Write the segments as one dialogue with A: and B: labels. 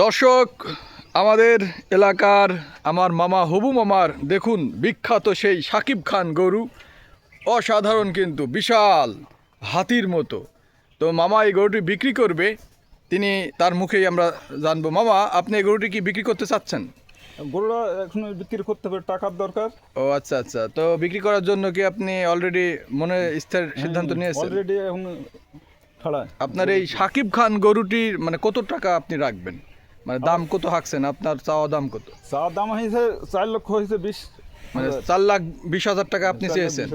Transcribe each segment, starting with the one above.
A: দর্শক, আমাদের এলাকার আমার মামা হবু মামার দেখুন বিখ্যাত সেই সাকিব খান গরু, অসাধারণ কিন্তু বিশাল হাতির মতো। তো মামা এই গরুটি বিক্রি করবে, তিনি তার মুখেই আমরা জানবো। মামা, আপনি এই গরুটি কি বিক্রি করতে চাচ্ছেন?
B: গরুটা এখন বিক্রি করতে হবে, টাকার দরকার।
A: ও আচ্ছা আচ্ছা, তো বিক্রি করার জন্য কি আপনি অলরেডি মনে স্থির সিদ্ধান্ত নিয়েছেন?
B: অলরেডি এখন ছাড়ায়
A: আপনার এই সাকিব খান গরুটির মানে কত টাকা আপনি রাখবেন, মানে দাম কত হাঁকছেন? আপনার চাওয়া দাম কত?
B: চা দাম হয়েছে 4 লক্ষ, হয়েছে 20,
A: মানে 4,20,000 টাকা আপনি চেয়েছেন।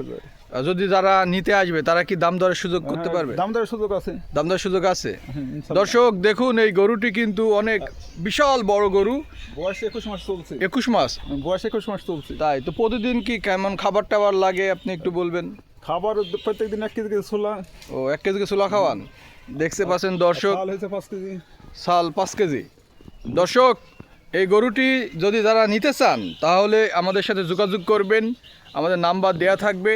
A: আর যদি যারা নিতে আসবে তারা কি দাম দরের সুযোগ করতে পারবে?
B: দাম দেওয়ার সুযোগ আছে।
A: দাম দরের সুযোগ আছে।
B: ইনশাল্লাহ।
A: দর্শক দেখুন, এই গরুটি কিন্তু অনেক বিশাল বড় গরু।
B: বয়স 21 মাস চলছে।
A: 21 মাস?
B: বয়স 21 মাস চলছে।
A: তাই তো প্রতিদিন কি কেমন খাবার টাবার লাগে আপনি একটু বলবেন?
B: খাবার প্রত্যেকদিন 1 কেজি করে ছোলা।
A: ও, 1 কেজি ছোলা খাওয়ান? দেখতে পাচ্ছেন দর্শক,
B: চাল হয়েছে 5 কেজি।
A: চাল 5 কেজি। দর্শক, এই গরুটি যদি যারা নিতে চান তাহলে আমাদের সাথে যোগাযোগ করবেন, আমাদের নাম্বার দেয়া থাকবে।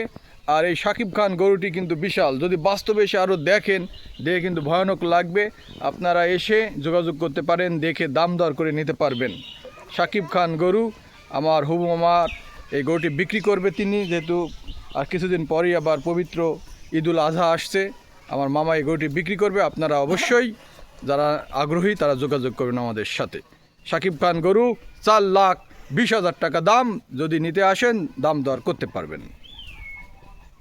A: আর এই সাকিব খান গরুটি কিন্তু বিশাল, যদি বাস্তবে এসে আরও দেখে কিন্তু ভয়ানক লাগবে। আপনারা এসে যোগাযোগ করতে পারেন, দেখে দাম দর করে নিতে পারবেন। সাকিব খান গরু, আমার হবু মামার এই গরুটি বিক্রি করবে তিনি, যেহেতু আর কিছুদিন পরেই আবার পবিত্র ঈদুল আজহা আসছে। আমার মামা এই গরুটি বিক্রি করবে। আপনারা অবশ্যই যারা আগ্রহী তারা যোগাযোগ করবেন আমাদের সাথে। সাকিব খান গরু, 4,20,000 টাকা দাম। যদি নিতে আসেন দাম দর করতে পারবেন।